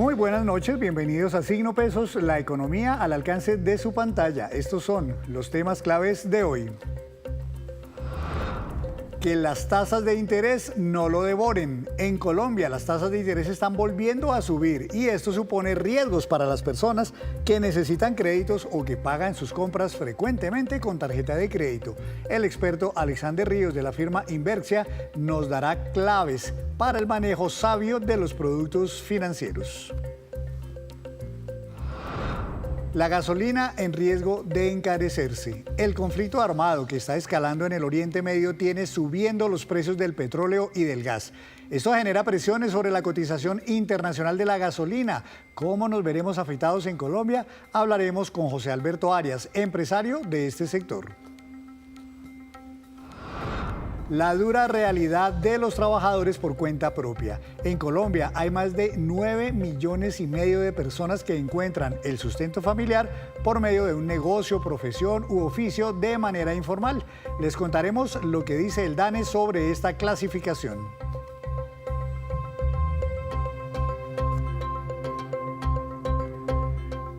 Muy buenas noches, bienvenidos a Signo Pesos, la economía al alcance de su pantalla. Estos son los temas claves de hoy. Que las tasas de interés no lo devoren. En Colombia las tasas de interés están volviendo a subir y esto supone riesgos para las personas que necesitan créditos o que pagan sus compras frecuentemente con tarjeta de crédito. El experto Alexander Ríos de la firma Inverxia nos dará claves para el manejo sabio de los productos financieros. La gasolina en riesgo de encarecerse. El conflicto armado que está escalando en el Oriente Medio tiene subiendo los precios del petróleo y del gas. Esto genera presiones sobre la cotización internacional de la gasolina. ¿Cómo nos veremos afectados en Colombia? Hablaremos con José Alberto Arias, empresario de este sector. La dura realidad de los trabajadores por cuenta propia. En Colombia hay más de 9,5 millones de personas que encuentran el sustento familiar por medio de un negocio, profesión u oficio de manera informal. Les contaremos lo que dice el DANE sobre esta clasificación.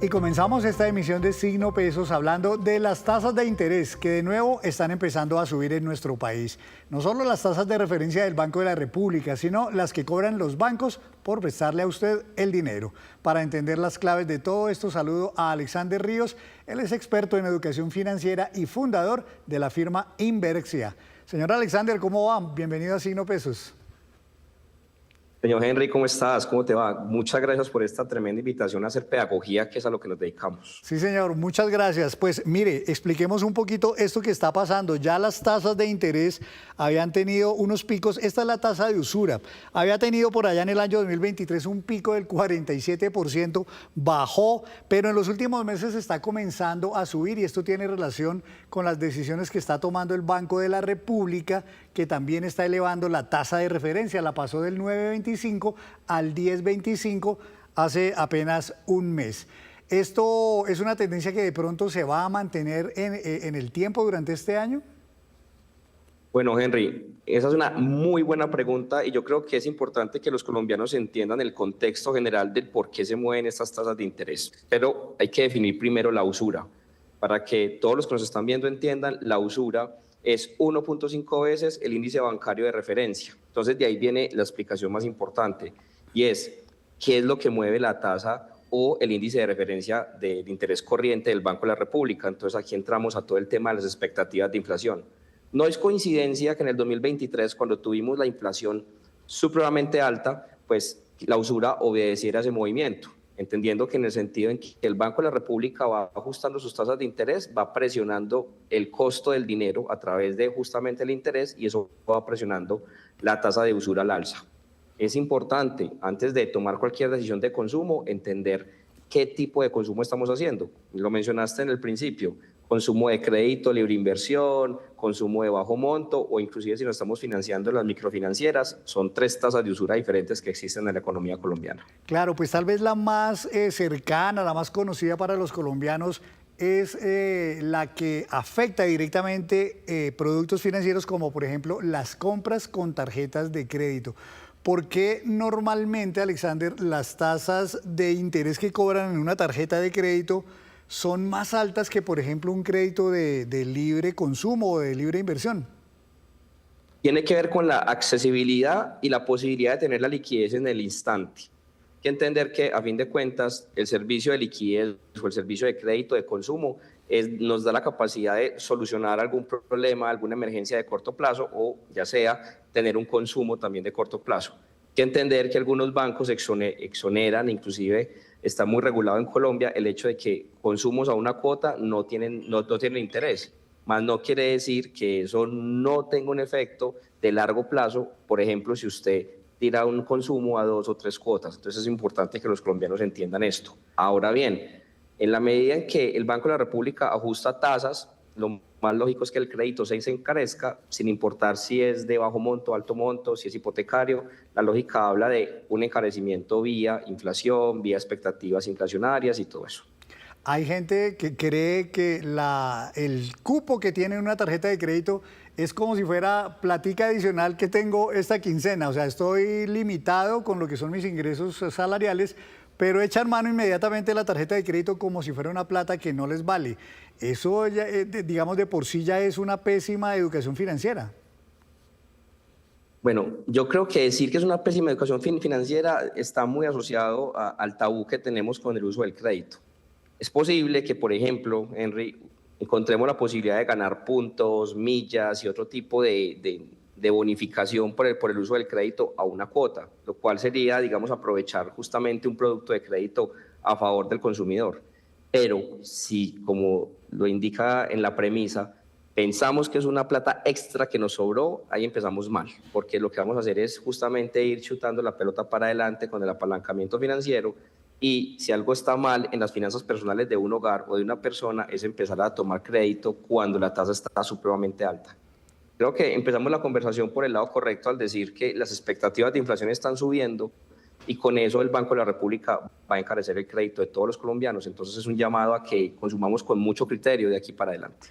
Y comenzamos esta emisión de Signo Pesos hablando de las tasas de interés que de nuevo están empezando a subir en nuestro país. No solo las tasas de referencia del Banco de la República, sino las que cobran los bancos por prestarle a usted el dinero. Para entender las claves de todo esto, saludo a Alexander Ríos. Él es experto en educación financiera y fundador de la firma Inverxia. Señor Alexander, ¿cómo va? Bienvenido a Signo Pesos. Señor Henry, ¿cómo estás? ¿Cómo te va? Muchas gracias por esta tremenda invitación a hacer pedagogía, que es a lo que nos dedicamos. Sí, señor, muchas gracias. Pues mire, expliquemos un poquito esto que está pasando. Ya las tasas de interés habían tenido unos picos. Esta es la tasa de usura. Había tenido por allá en el año 2023 un pico del 47%, bajó, pero en los últimos meses está comenzando a subir y esto tiene relación con las decisiones que está tomando el Banco de la República, que también está elevando la tasa de referencia, la pasó del 9,25 al 10,25 hace apenas un mes. ¿Esto es una tendencia que de pronto se va a mantener en el tiempo durante este año? Bueno, Henry, esa es una muy buena pregunta y yo creo que es importante que los colombianos entiendan el contexto general del por qué se mueven estas tasas de interés. Pero hay que definir primero la usura. Para que todos los que nos están viendo entiendan, la usura es 1.5 veces el índice bancario de referencia. Entonces, de ahí viene la explicación más importante, y es qué es lo que mueve la tasa o el índice de referencia de interés corriente del Banco de la República. Entonces, aquí entramos a todo el tema de las expectativas de inflación. No es coincidencia que en el 2023, cuando tuvimos la inflación supremamente alta, pues la usura obedeciera a ese movimiento, entendiendo que en el sentido en que el Banco de la República va ajustando sus tasas de interés, va presionando el costo del dinero a través de justamente el interés y eso va presionando la tasa de usura al alza. Es importante, antes de tomar cualquier decisión de consumo, entender qué tipo de consumo estamos haciendo. Lo mencionaste en el principio, consumo de crédito, libre inversión, consumo de bajo monto o inclusive si nos estamos financiando en las microfinancieras, son 3 tasas de usura diferentes que existen en la economía colombiana. Claro, pues tal vez la más cercana, la más conocida para los colombianos es la que afecta directamente productos financieros como por ejemplo las compras con tarjetas de crédito. ¿Por qué normalmente, Alexander, las tasas de interés que cobran en una tarjeta de crédito son más altas que, por ejemplo, un crédito de libre consumo o de libre inversión? Tiene que ver con la accesibilidad y la posibilidad de tener la liquidez en el instante. Hay que entender que, a fin de cuentas, el servicio de liquidez o el servicio de crédito de consumo nos da la capacidad de solucionar algún problema, alguna emergencia de corto plazo o, ya sea, tener un consumo también de corto plazo. Hay que entender que algunos bancos exoneran, inclusive está muy regulado en Colombia, el hecho de que consumos a una cuota no tienen interés. Más no quiere decir que eso no tenga un efecto de largo plazo, por ejemplo, si usted tira un consumo a 2 o 3 cuotas. Entonces es importante que los colombianos entiendan esto. Ahora bien, en la medida en que el Banco de la República ajusta tasas, lo más lógico es que el crédito se encarezca, sin importar si es de bajo monto, alto monto, si es hipotecario. La lógica habla de un encarecimiento vía inflación, vía expectativas inflacionarias y todo eso. Hay gente que cree que el cupo que tiene una tarjeta de crédito es como si fuera platica adicional que tengo esta quincena. O sea, estoy limitado con lo que son mis ingresos salariales, pero echan mano inmediatamente de la tarjeta de crédito como si fuera una plata que no les vale. Eso, ya, digamos, de por sí ya es una pésima educación financiera. Bueno, yo creo que decir que es una pésima educación financiera está muy asociado al tabú que tenemos con el uso del crédito. Es posible que, por ejemplo, Henry, encontremos la posibilidad de ganar puntos, millas y otro tipo de bonificación por el uso del crédito a una cuota, lo cual sería, digamos, aprovechar justamente un producto de crédito a favor del consumidor. Pero si, como lo indica en la premisa, pensamos que es una plata extra que nos sobró, ahí empezamos mal, porque lo que vamos a hacer es justamente ir chutando la pelota para adelante con el apalancamiento financiero, y si algo está mal en las finanzas personales de un hogar o de una persona es empezar a tomar crédito cuando la tasa está supremamente alta. Creo que empezamos la conversación por el lado correcto al decir que las expectativas de inflación están subiendo y con eso el Banco de la República va a encarecer el crédito de todos los colombianos. Entonces es un llamado a que consumamos con mucho criterio de aquí para adelante.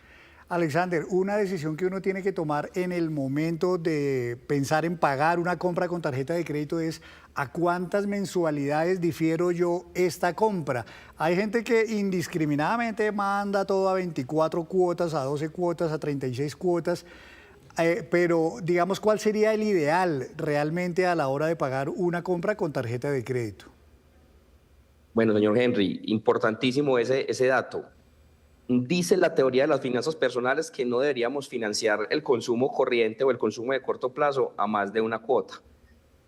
Alexander, una decisión que uno tiene que tomar en el momento de pensar en pagar una compra con tarjeta de crédito es a cuántas mensualidades difiero yo esta compra. Hay gente que indiscriminadamente manda todo a 24 cuotas, a 12 cuotas, a 36 cuotas, pero digamos, ¿cuál sería el ideal realmente a la hora de pagar una compra con tarjeta de crédito? Bueno, señor Henry, importantísimo ese dato. Dice la teoría de las finanzas personales que no deberíamos financiar el consumo corriente o el consumo de corto plazo a más de una cuota,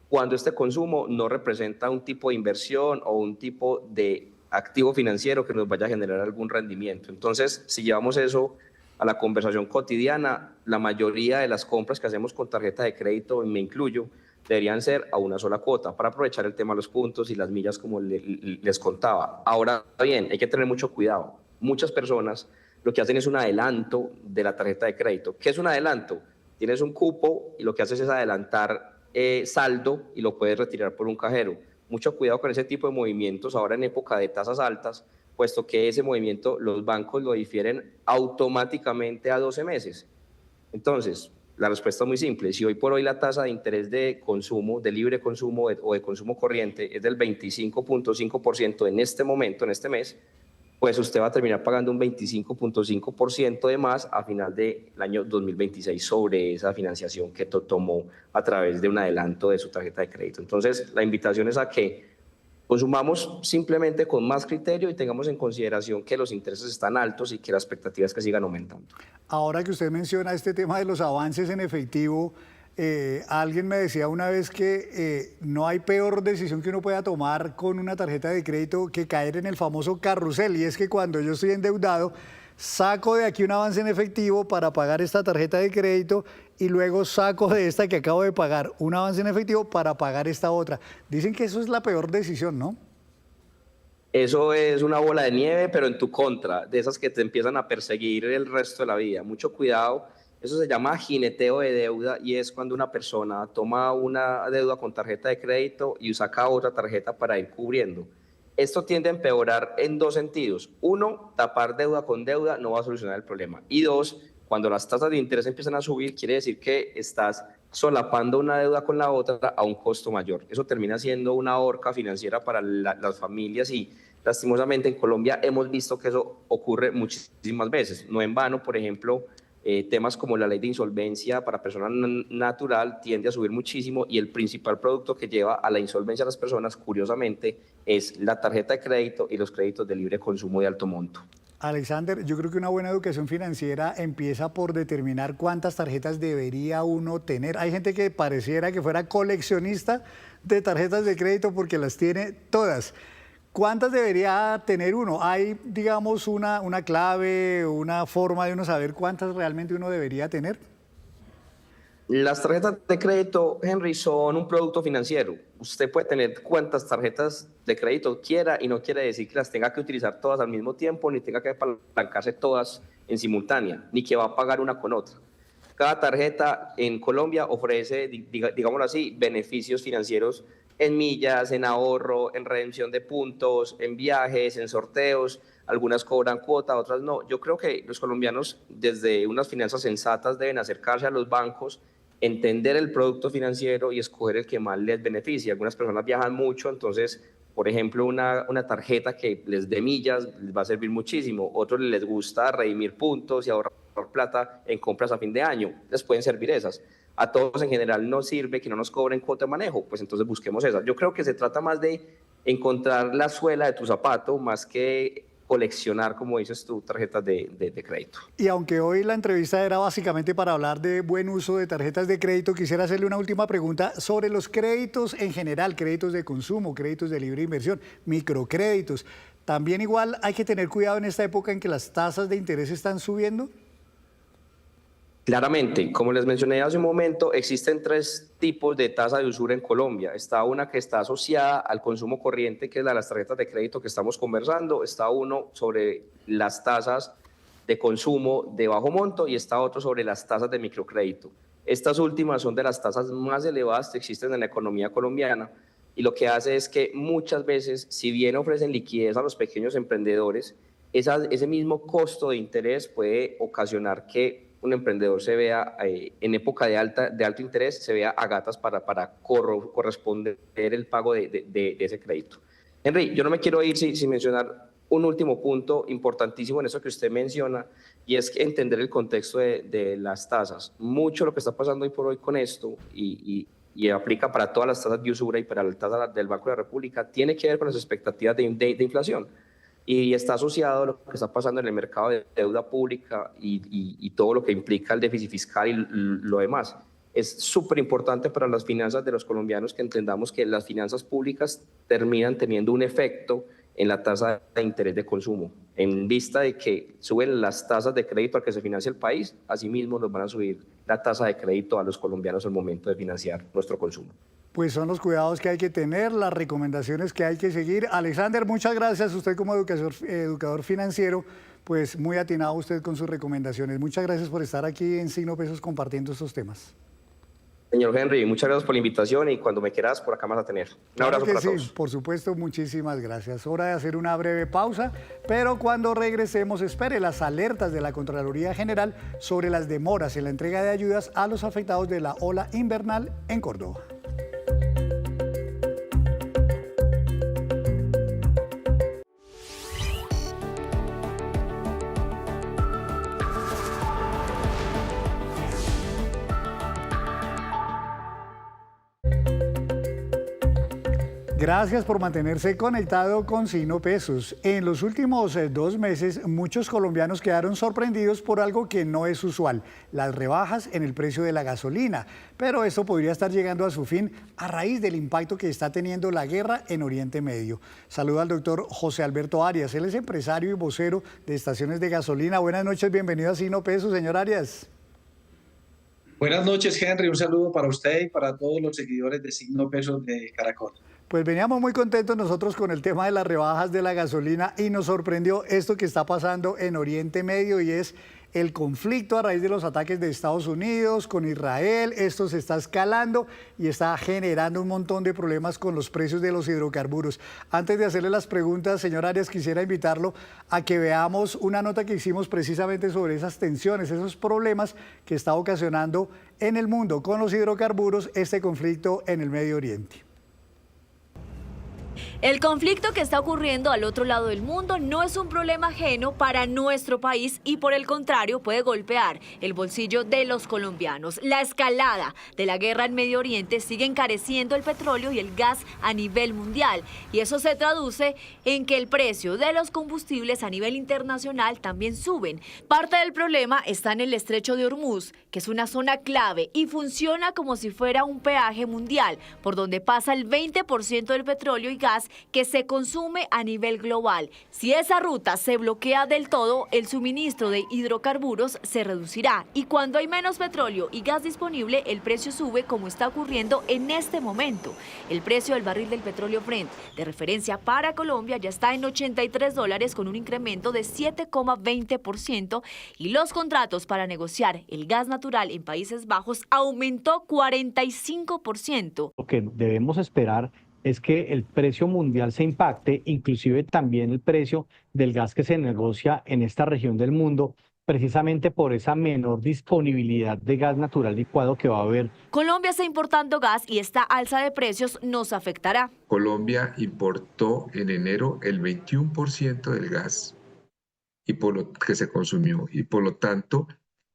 cuando este consumo no representa un tipo de inversión o un tipo de activo financiero que nos vaya a generar algún rendimiento. Entonces, si llevamos eso a la conversación cotidiana, la mayoría de las compras que hacemos con tarjeta de crédito, y me incluyo, deberían ser a una sola cuota para aprovechar el tema de los puntos y las millas como les contaba. Ahora bien, hay que tener mucho cuidado. Muchas personas lo que hacen es un adelanto de la tarjeta de crédito. ¿Qué es un adelanto? Tienes un cupo y lo que haces es adelantar saldo y lo puedes retirar por un cajero. Mucho cuidado con ese tipo de movimientos ahora en época de tasas altas, puesto que ese movimiento los bancos lo difieren automáticamente a 12 meses. Entonces, la respuesta es muy simple. Si hoy por hoy la tasa de interés de consumo, de libre consumo o de consumo corriente es del 25.5% en este momento, en este mes, pues usted va a terminar pagando un 25.5% de más a final del año 2026 sobre esa financiación que tomó a través de un adelanto de su tarjeta de crédito. Entonces, la invitación es a que consumamos simplemente con más criterio y tengamos en consideración que los intereses están altos y que la expectativa es que sigan aumentando. Ahora que usted menciona este tema de los avances en efectivo, alguien me decía una vez que no hay peor decisión que uno pueda tomar con una tarjeta de crédito que caer en el famoso carrusel. Y es que cuando yo estoy endeudado, saco de aquí un avance en efectivo para pagar esta tarjeta de crédito y luego saco de esta que acabo de pagar un avance en efectivo para pagar esta otra. Dicen que eso es la peor decisión, ¿no? Eso es una bola de nieve, pero en tu contra, de esas que te empiezan a perseguir el resto de la vida. Mucho cuidado, eso se llama jineteo de deuda y es cuando una persona toma una deuda con tarjeta de crédito y saca otra tarjeta para ir cubriendo. Esto tiende a empeorar en dos sentidos. Uno, tapar deuda con deuda no va a solucionar el problema. Y dos, cuando las tasas de interés empiezan a subir, quiere decir que estás solapando una deuda con la otra a un costo mayor. Eso termina siendo una horca financiera para las familias y lastimosamente en Colombia hemos visto que eso ocurre muchísimas veces. No en vano, por ejemplo, temas como la ley de insolvencia para persona natural tiende a subir muchísimo y el principal producto que lleva a la insolvencia a las personas, curiosamente, es la tarjeta de crédito y los créditos de libre consumo de alto monto. Alexander, yo creo que una buena educación financiera empieza por determinar cuántas tarjetas debería uno tener. Hay gente que pareciera que fuera coleccionista de tarjetas de crédito porque las tiene todas. ¿Cuántas debería tener uno? ¿Hay, digamos, una clave, una forma de uno saber cuántas realmente uno debería tener? Las tarjetas de crédito, Henry, son un producto financiero. Usted puede tener cuantas tarjetas de crédito quiera y no quiere decir que las tenga que utilizar todas al mismo tiempo, ni tenga que apalancarse todas en simultánea, ni que va a pagar una con otra. Cada tarjeta en Colombia ofrece, digámoslo así, beneficios financieros en millas, en ahorro, en redención de puntos, en viajes, en sorteos. Algunas cobran cuota, otras no. Yo creo que los colombianos, desde unas finanzas sensatas, deben acercarse a los bancos, entender el producto financiero y escoger el que más les beneficie. Algunas personas viajan mucho, entonces Por ejemplo, una tarjeta que les dé millas les va a servir muchísimo. Otros les gusta redimir puntos y ahorrar plata en compras a fin de año. Les pueden servir esas. A todos en general nos sirve que no nos cobren cuota de manejo, pues entonces busquemos esas. Yo creo que se trata más de encontrar la suela de tu zapato más que coleccionar, como dices tú, tarjetas de crédito. Y aunque hoy la entrevista era básicamente para hablar de buen uso de tarjetas de crédito, quisiera hacerle una última pregunta sobre los créditos en general, créditos de consumo, créditos de libre inversión, microcréditos. ¿También igual hay que tener cuidado en esta época en que las tasas de interés están subiendo? Claramente, como les mencioné hace un momento, existen tres tipos de tasa de usura en Colombia. Está una que está asociada al consumo corriente, que es la de las tarjetas de crédito que estamos conversando. Está uno sobre las tasas de consumo de bajo monto y está otro sobre las tasas de microcrédito. Estas últimas son de las tasas más elevadas que existen en la economía colombiana y lo que hace es que muchas veces, si bien ofrecen liquidez a los pequeños emprendedores, ese mismo costo de interés puede ocasionar que un emprendedor se vea en época de alto interés, se vea a gatas para corresponder el pago de ese crédito. Henry, yo no me quiero ir sin mencionar un último punto importantísimo en eso que usted menciona, y es que entender el contexto de las tasas. Mucho lo que está pasando hoy por hoy con esto, y aplica para todas las tasas de usura y para la tasa del Banco de la República, tiene que ver con las expectativas de inflación. Y está asociado a lo que está pasando en el mercado de deuda pública y todo lo que implica el déficit fiscal y lo demás. Es súper importante para las finanzas de los colombianos que entendamos que las finanzas públicas terminan teniendo un efecto en la tasa de interés de consumo. En vista de que suben las tasas de crédito al que se financia el país, asimismo nos van a subir la tasa de crédito a los colombianos al momento de financiar nuestro consumo. Pues son los cuidados que hay que tener, las recomendaciones que hay que seguir. Alexander, muchas gracias. Usted como educador financiero, pues muy atinado usted con sus recomendaciones. Muchas gracias por estar aquí en Signo Pesos compartiendo estos temas. Señor Henry, muchas gracias por la invitación y cuando me quieras por acá más a tener. Un abrazo para todos. Sí, por supuesto, muchísimas gracias. Hora de hacer una breve pausa, pero cuando regresemos espere las alertas de la Contraloría General sobre las demoras en la entrega de ayudas a los afectados de la ola invernal en Córdoba. Gracias por mantenerse conectado con Signo Pesos. En los últimos 2 meses, muchos colombianos quedaron sorprendidos por algo que no es usual, las rebajas en el precio de la gasolina. Pero esto podría estar llegando a su fin a raíz del impacto que está teniendo la guerra en Oriente Medio. Saludo al doctor José Alberto Arias, él es empresario y vocero de estaciones de gasolina. Buenas noches, bienvenido a Signo Pesos, señor Arias. Buenas noches, Henry. Un saludo para usted y para todos los seguidores de Signo Pesos de Caracol. Pues veníamos muy contentos nosotros con el tema de las rebajas de la gasolina y nos sorprendió esto que está pasando en Oriente Medio y es el conflicto a raíz de los ataques de Estados Unidos con Israel. Esto se está escalando y está generando un montón de problemas con los precios de los hidrocarburos. Antes de hacerle las preguntas, señor Arias, quisiera invitarlo a que veamos una nota que hicimos precisamente sobre esas tensiones, esos problemas que está ocasionando en el mundo con los hidrocarburos este conflicto en el Medio Oriente. El conflicto que está ocurriendo al otro lado del mundo no es un problema ajeno para nuestro país y por el contrario puede golpear el bolsillo de los colombianos. La escalada de la guerra en Medio Oriente sigue encareciendo el petróleo y el gas a nivel mundial y eso se traduce en que el precio de los combustibles a nivel internacional también suben. Parte del problema está en el estrecho de Hormuz, que es una zona clave y funciona como si fuera un peaje mundial por donde pasa el 20% del petróleo y gas que se consume a nivel global. Si esa ruta se bloquea del todo, el suministro de hidrocarburos se reducirá y cuando hay menos petróleo y gas disponible, el precio sube como está ocurriendo en este momento. El precio del barril del petróleo Brent de referencia para Colombia ya está en $83 con un incremento de 7,20% y los contratos para negociar el gas natural en Países Bajos aumentó 45%. Lo que debemos esperar es que el precio mundial se impacte, inclusive también el precio del gas que se negocia en esta región del mundo, precisamente por esa menor disponibilidad de gas natural licuado que va a haber. Colombia está importando gas y esta alza de precios nos afectará. Colombia importó en enero el 21% del gas y por lo que se consumió, y por lo tanto,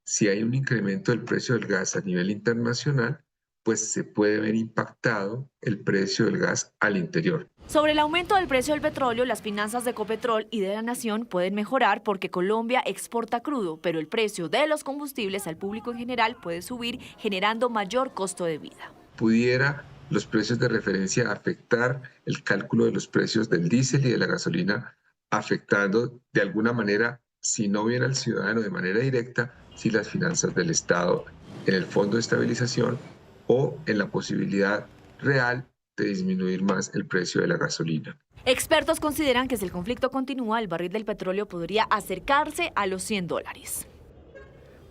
si hay un incremento del precio del gas a nivel internacional, pues se puede ver impactado el precio del gas al interior. Sobre el aumento del precio del petróleo, las finanzas de Ecopetrol y de la Nación pueden mejorar porque Colombia exporta crudo, pero el precio de los combustibles al público en general puede subir, generando mayor costo de vida. Pudiera los precios de referencia afectar el cálculo de los precios del diésel y de la gasolina, afectando de alguna manera, si no bien al ciudadano de manera directa, si las finanzas del Estado en el Fondo de Estabilización o en la posibilidad real de disminuir más el precio de la gasolina. Expertos consideran que si el conflicto continúa, el barril del petróleo podría acercarse a los $100.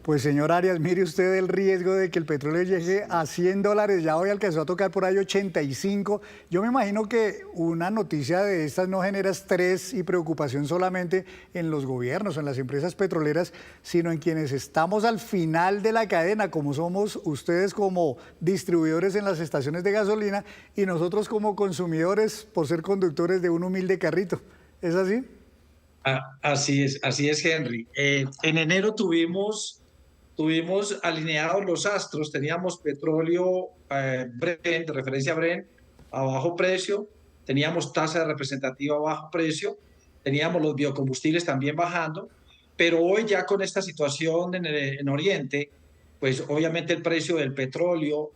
Pues señor Arias, mire usted el riesgo de que el petróleo llegue a $100, ya hoy alcanzó a tocar por ahí 85. Yo me imagino que una noticia de estas no genera estrés y preocupación solamente en los gobiernos o en las empresas petroleras, sino en quienes estamos al final de la cadena, como somos ustedes como distribuidores en las estaciones de gasolina y nosotros como consumidores por ser conductores de un humilde carrito. ¿Es así? Así es, Henry. En enero tuvimos alineados los astros, teníamos petróleo Brent, de referencia Brent, a bajo precio, teníamos tasa de representativa a bajo precio, teníamos los biocombustibles también bajando, pero hoy ya con esta situación en Oriente, pues obviamente el precio del petróleo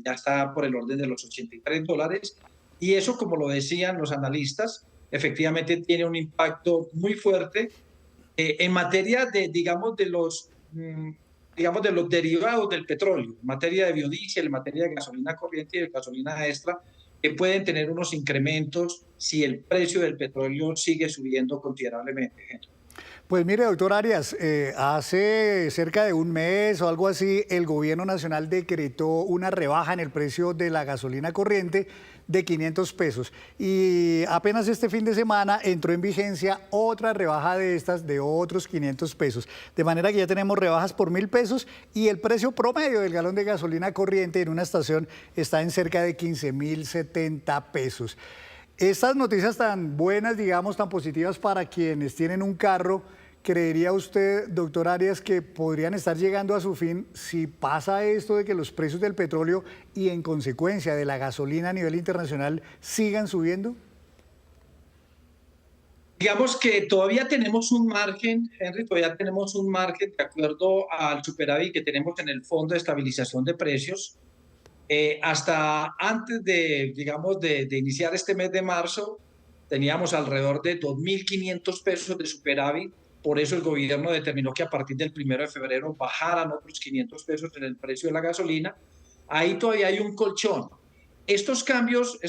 ya está por el orden de los $83, y eso, como lo decían los analistas, efectivamente tiene un impacto muy fuerte en materia de, digamos, de los derivados del petróleo, en materia de biodiesel, en materia de gasolina corriente y de gasolina extra, que pueden tener unos incrementos si el precio del petróleo sigue subiendo considerablemente. Pues mire, doctor Arias, hace cerca de un mes o algo así, el gobierno nacional decretó una rebaja en el precio de la gasolina corriente de 500 pesos. Y apenas este fin de semana entró en vigencia otra rebaja de estas de otros 500 pesos. De manera que ya tenemos rebajas por 1.000 pesos y el precio promedio del galón de gasolina corriente en una estación está en cerca de 15.070 pesos. Estas noticias tan buenas, digamos, tan positivas para quienes tienen un carro, ¿creería usted, doctor Arias, que podrían estar llegando a su fin si pasa esto de que los precios del petróleo y en consecuencia de la gasolina a nivel internacional sigan subiendo? Digamos que todavía tenemos un margen, Henry, todavía tenemos un margen de acuerdo al superávit que tenemos en el Fondo de Estabilización de Precios. Hasta antes de, digamos, de iniciar este mes de marzo, teníamos alrededor de 2.500 pesos de superávit. Por eso el gobierno determinó que a partir del 1 de febrero bajaran otros 500 pesos en el precio de la gasolina. Ahí todavía hay un colchón. Estos cambios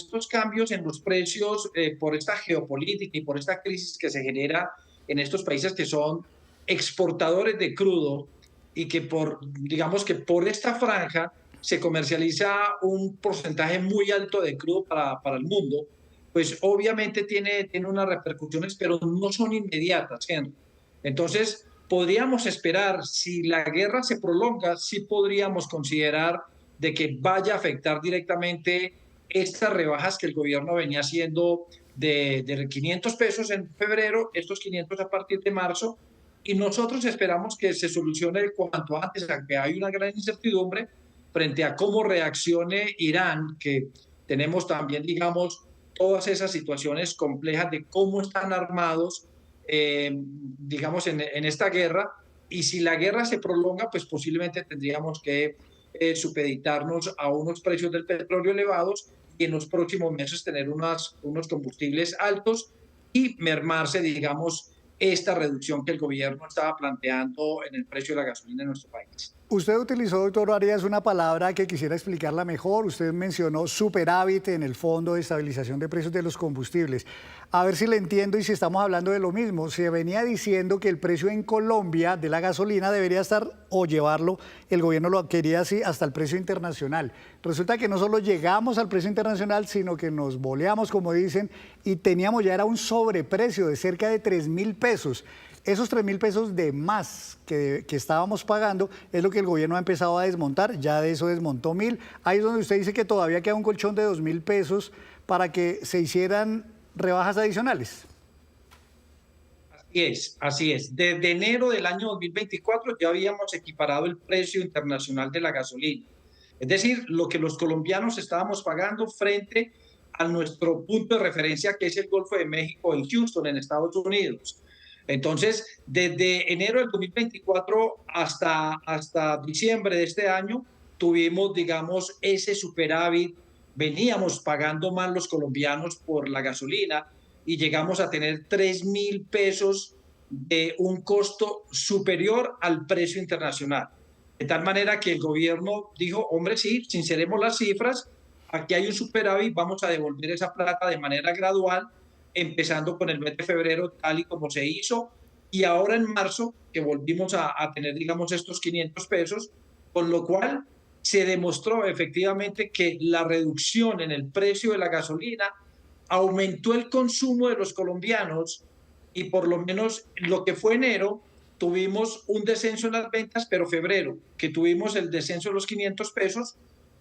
en los precios por esta geopolítica y por esta crisis que se genera en estos países que son exportadores de crudo y que digamos que por esta franja se comercializa un porcentaje muy alto de crudo para el mundo, pues obviamente tiene unas repercusiones, pero no son inmediatas, Henry. Entonces, podríamos esperar, si la guerra se prolonga, sí podríamos considerar de que vaya a afectar directamente estas rebajas que el gobierno venía haciendo de 500 pesos en febrero, estos 500 a partir de marzo, y nosotros esperamos que se solucione cuanto antes, aunque hay una gran incertidumbre frente a cómo reaccione Irán, que tenemos también, digamos, todas esas situaciones complejas de cómo están armados, digamos, en esta guerra, y si la guerra se prolonga, pues posiblemente tendríamos que supeditarnos a unos precios del petróleo elevados y en los próximos meses tener unos combustibles altos y mermarse, digamos, esta reducción que el gobierno estaba planteando en el precio de la gasolina en nuestro país. Usted utilizó, doctor Arias, una palabra que quisiera explicarla mejor. Usted mencionó superávit en el Fondo de Estabilización de Precios de los Combustibles. A ver si le entiendo y si estamos hablando de lo mismo. Se venía diciendo que el precio en Colombia de la gasolina debería estar, o llevarlo, el gobierno lo quería así, hasta el precio internacional. Resulta que no solo llegamos al precio internacional, sino que nos boleamos, como dicen, y teníamos ya era un sobreprecio de cerca de 3.000 pesos. Esos 3.000 pesos de más que estábamos pagando es lo que el gobierno ha empezado a desmontar, ya de eso desmontó 1.000. Ahí es donde usted dice que todavía queda un colchón de 2.000 pesos para que se hicieran rebajas adicionales. Así es. Desde enero del año 2024 ya habíamos equiparado el precio internacional de la gasolina. Es decir, lo que los colombianos estábamos pagando frente a nuestro punto de referencia, que es el Golfo de México en Houston, en Estados Unidos. Entonces, desde enero del 2024 hasta diciembre de este año, tuvimos, digamos, ese superávit. Veníamos pagando más los colombianos por la gasolina y llegamos a tener 3.000 pesos de un costo superior al precio internacional. De tal manera que el gobierno dijo, hombre, sí, sinceremos las cifras, aquí hay un superávit, vamos a devolver esa plata de manera gradual, empezando con el mes de febrero, tal y como se hizo, y ahora en marzo, que volvimos a tener, digamos, estos 500 pesos, con lo cual se demostró efectivamente que la reducción en el precio de la gasolina aumentó el consumo de los colombianos y por lo menos lo que fue enero tuvimos un descenso en las ventas, pero febrero, que tuvimos el descenso de los 500 pesos,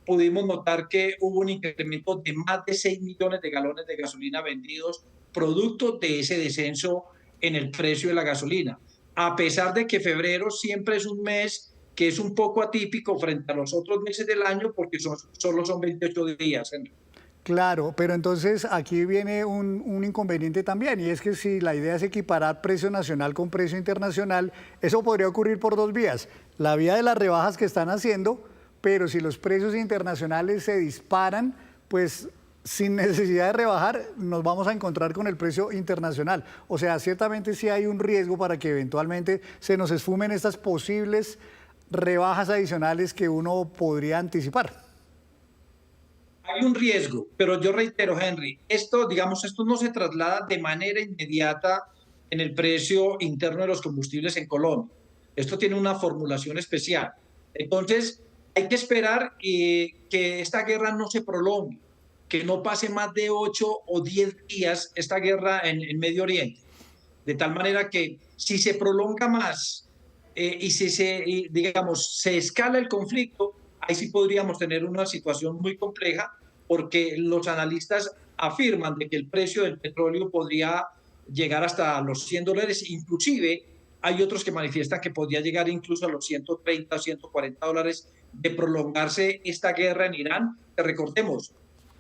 pudimos notar que hubo un incremento de más de 6 millones de galones de gasolina vendidos, producto de ese descenso en el precio de la gasolina. A pesar de que febrero siempre es un mes que es un poco atípico frente a los otros meses del año, porque solo son 28 días, Henry. Claro, pero entonces aquí viene un inconveniente también, y es que si la idea es equiparar precio nacional con precio internacional, eso podría ocurrir por dos vías. La vía de las rebajas que están haciendo, pero si los precios internacionales se disparan, pues sin necesidad de rebajar, nos vamos a encontrar con el precio internacional. O sea, ciertamente sí hay un riesgo para que eventualmente se nos esfumen estas posibles rebajas adicionales que uno podría anticipar. Hay un riesgo, pero yo reitero, Henry, esto no se traslada de manera inmediata en el precio interno de los combustibles en Colombia. Esto tiene una formulación especial. Entonces, hay que esperar que esta guerra no se prolongue, que no pase más de 8 o 10 días esta guerra en Medio Oriente. De tal manera que si se prolonga más y digamos, se escala el conflicto, ahí sí podríamos tener una situación muy compleja porque los analistas afirman de que el precio del petróleo podría llegar hasta los $100, inclusive hay otros que manifiestan que podría llegar incluso a los 130, 140 dólares de prolongarse esta guerra en Irán, que recordemos,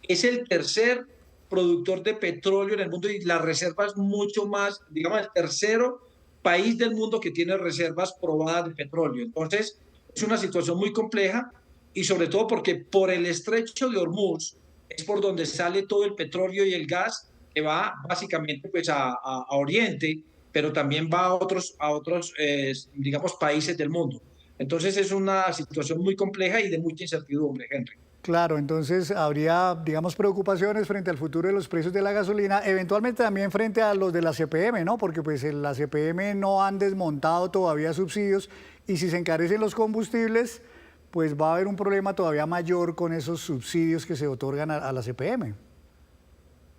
es el tercer productor de petróleo en el mundo y las reservas mucho más, digamos, el tercero país del mundo que tiene reservas probadas de petróleo. Entonces, es una situación muy compleja y sobre todo porque por el estrecho de Hormuz es por donde sale todo el petróleo y el gas que va básicamente pues a Oriente, pero también va a otros digamos, países del mundo. Entonces es una situación muy compleja y de mucha incertidumbre, Henry. Claro, entonces habría, digamos, preocupaciones frente al futuro de los precios de la gasolina, eventualmente también frente a los de la CPM, ¿no? Porque pues en la CPM no han desmontado todavía subsidios y si se encarecen los combustibles, pues va a haber un problema todavía mayor con esos subsidios que se otorgan a la CPM.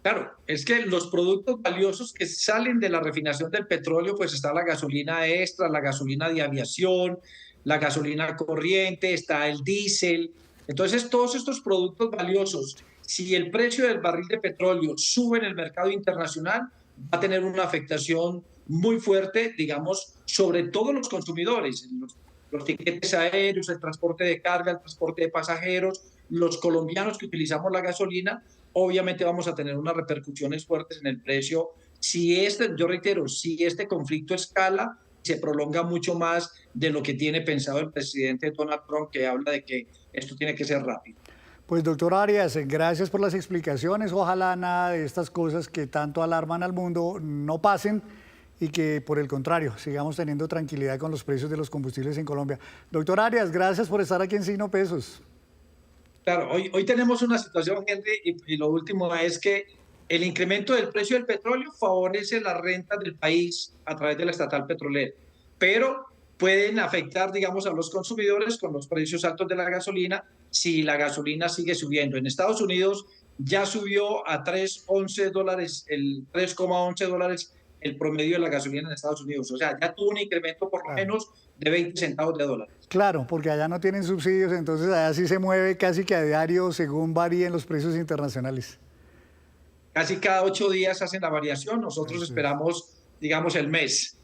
Claro, es que los productos valiosos que salen de la refinación del petróleo, pues está la gasolina extra, la gasolina de aviación, la gasolina corriente, está el diésel. Entonces, todos estos productos valiosos, si el precio del barril de petróleo sube en el mercado internacional, va a tener una afectación muy fuerte, digamos, sobre todos los consumidores, los tiquetes aéreos, el transporte de carga, el transporte de pasajeros, los colombianos que utilizamos la gasolina, obviamente vamos a tener unas repercusiones fuertes en el precio. Yo reitero, si este conflicto escala, se prolonga mucho más de lo que tiene pensado el presidente Donald Trump, que habla de que esto tiene que ser rápido. Pues doctor Arias, gracias por las explicaciones. Ojalá nada de estas cosas que tanto alarman al mundo no pasen y que por el contrario sigamos teniendo tranquilidad con los precios de los combustibles en Colombia. Doctor Arias, gracias por estar aquí en Signo Pesos. Claro, hoy tenemos una situación, Henry, y lo último es que el incremento del precio del petróleo favorece las rentas del país a través de la estatal petrolera, pero pueden afectar, digamos, a los consumidores con los precios altos de la gasolina si la gasolina sigue subiendo. En Estados Unidos ya subió a $3.11, el $3,11 el promedio de la gasolina en Estados Unidos. O sea, ya tuvo un incremento por lo menos de 20 centavos de dólar. Claro, porque allá no tienen subsidios, entonces allá sí se mueve casi que a diario según varíen los precios internacionales. Casi cada 8 días hacen la variación, nosotros esperamos, digamos, el mes.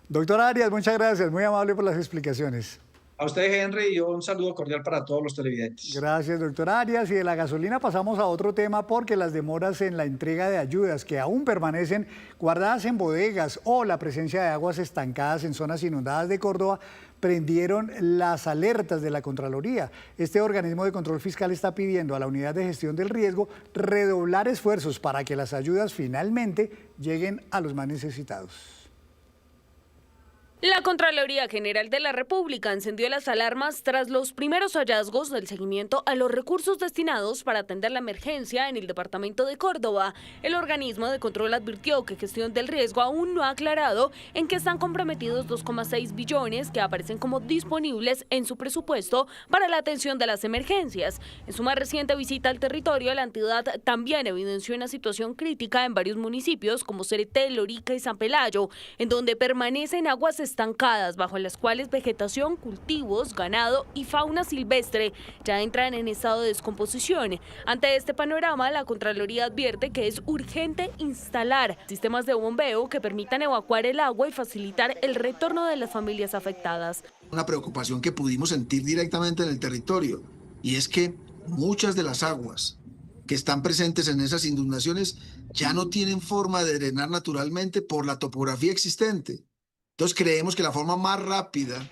Doctor Arias, muchas gracias, muy amable por las explicaciones. A usted, Henry, y un saludo cordial para todos los televidentes. Gracias, doctor Arias. Y de la gasolina pasamos a otro tema porque las demoras en la entrega de ayudas que aún permanecen guardadas en bodegas o la presencia de aguas estancadas en zonas inundadas de Córdoba prendieron las alertas de la Contraloría. Este organismo de control fiscal está pidiendo a la Unidad de Gestión del Riesgo redoblar esfuerzos para que las ayudas finalmente lleguen a los más necesitados. La Contraloría General de la República encendió las alarmas tras los primeros hallazgos del seguimiento a los recursos destinados para atender la emergencia en el departamento de Córdoba. El organismo de control advirtió que Gestión del Riesgo aún no ha aclarado en qué están comprometidos 2,6 billones que aparecen como disponibles en su presupuesto para la atención de las emergencias. En su más reciente visita al territorio, la entidad también evidenció una situación crítica en varios municipios como Cereté, Lorica y San Pelayo, en donde permanecen aguas estancadas bajo las cuales vegetación, cultivos, ganado y fauna silvestre ya entran en estado de descomposición. Ante este panorama, la Contraloría advierte que es urgente instalar sistemas de bombeo que permitan evacuar el agua y facilitar el retorno de las familias afectadas. Una preocupación que pudimos sentir directamente en el territorio, y es que muchas de las aguas que están presentes en esas inundaciones ya no tienen forma de drenar naturalmente por la topografía existente. Entonces creemos que la forma más rápida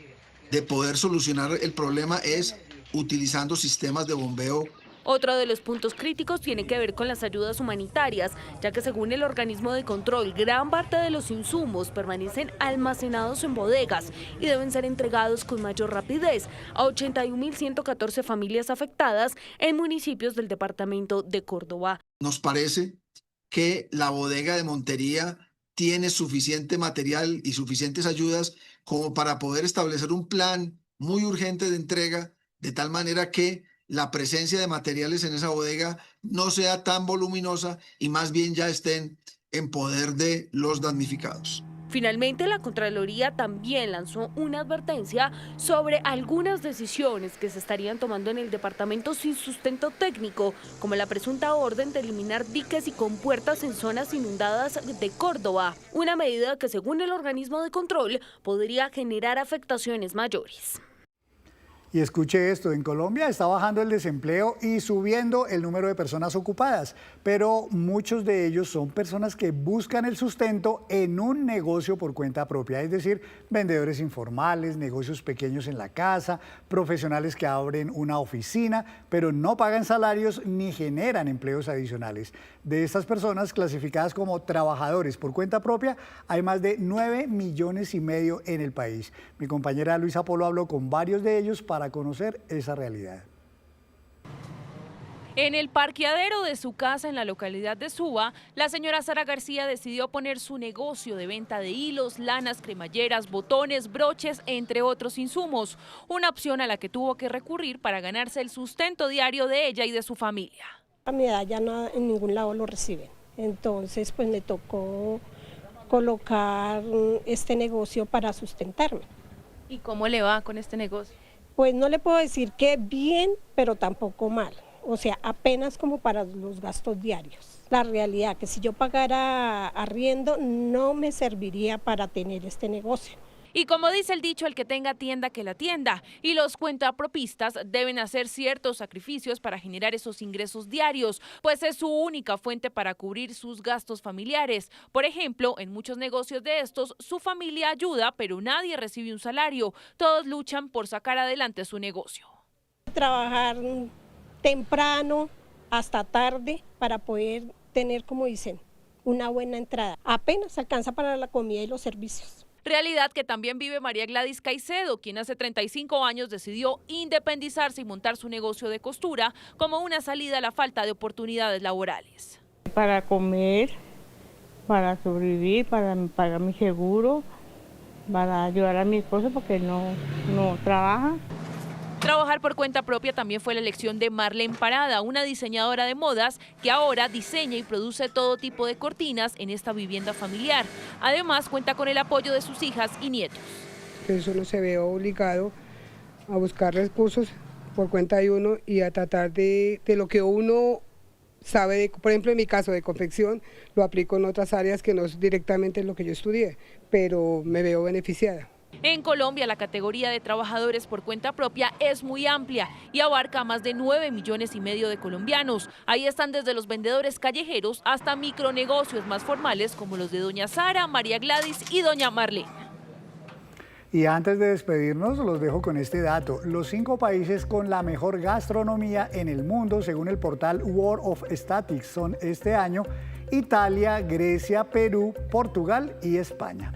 de poder solucionar el problema es utilizando sistemas de bombeo. Otro de los puntos críticos tiene que ver con las ayudas humanitarias, ya que según el organismo de control, gran parte de los insumos permanecen almacenados en bodegas y deben ser entregados con mayor rapidez a 81.114 familias afectadas en municipios del departamento de Córdoba. Nos parece que la bodega de Montería tiene suficiente material y suficientes ayudas como para poder establecer un plan muy urgente de entrega, de tal manera que la presencia de materiales en esa bodega no sea tan voluminosa y más bien ya estén en poder de los damnificados. Finalmente, la Contraloría también lanzó una advertencia sobre algunas decisiones que se estarían tomando en el departamento sin sustento técnico, como la presunta orden de eliminar diques y compuertas en zonas inundadas de Córdoba, una medida que según el organismo de control podría generar afectaciones mayores. Y escuche esto, en Colombia está bajando el desempleo y subiendo el número de personas ocupadas, pero muchos de ellos son personas que buscan el sustento en un negocio por cuenta propia, es decir, vendedores informales, negocios pequeños en la casa, profesionales que abren una oficina, pero no pagan salarios ni generan empleos adicionales. De estas personas clasificadas como trabajadores por cuenta propia, hay más de 9,5 millones en el país. Mi compañera Luisa Polo habló con varios de ellos para conocer esa realidad. En el parqueadero de su casa en la localidad de Suba, la señora Sara García decidió poner su negocio de venta de hilos, lanas, cremalleras, botones, broches, entre otros insumos. Una opción a la que tuvo que recurrir para ganarse el sustento diario de ella y de su familia. A mi edad ya no, en ningún lado lo reciben. Entonces pues me tocó colocar este negocio para sustentarme. ¿Y cómo le va con este negocio? Pues no le puedo decir que bien, pero tampoco mal. O sea, apenas como para los gastos diarios. La realidad que si yo pagara arriendo no me serviría para tener este negocio. Y como dice el dicho, el que tenga tienda que la tienda, y los cuentapropistas deben hacer ciertos sacrificios para generar esos ingresos diarios, pues es su única fuente para cubrir sus gastos familiares. Por ejemplo, en muchos negocios de estos, su familia ayuda, pero nadie recibe un salario. Todos luchan por sacar adelante su negocio. Trabajar temprano hasta tarde para poder tener, como dicen, una buena entrada. Apenas alcanza para la comida y los servicios. Realidad que también vive María Gladys Caicedo, quien hace 35 años decidió independizarse y montar su negocio de costura como una salida a la falta de oportunidades laborales. Para comer, para sobrevivir, para pagar mi seguro, para ayudar a mi esposo porque no trabaja. Trabajar por cuenta propia también fue la elección de Marlene Parada, una diseñadora de modas que ahora diseña y produce todo tipo de cortinas en esta vivienda familiar. Además, cuenta con el apoyo de sus hijas y nietos. Entonces uno se ve obligado a buscar recursos por cuenta de uno y a tratar de lo que uno sabe, por ejemplo en mi caso de confección, lo aplico en otras áreas que no es directamente lo que yo estudié, pero me veo beneficiada. En Colombia, la categoría de trabajadores por cuenta propia es muy amplia y abarca a más de 9,5 millones de colombianos. Ahí están desde los vendedores callejeros hasta micronegocios más formales como los de doña Sara, María Gladys y doña Marlene. Y antes de despedirnos, los dejo con este dato. Los 5 países con la mejor gastronomía en el mundo, según el portal World of Statistics, son este año Italia, Grecia, Perú, Portugal y España.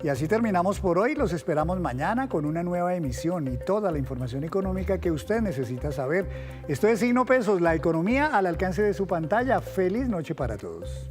Y así terminamos por hoy. Los esperamos mañana con una nueva emisión y toda la información económica que usted necesita saber. Esto es Signo Pesos, la economía al alcance de su pantalla. Feliz noche para todos.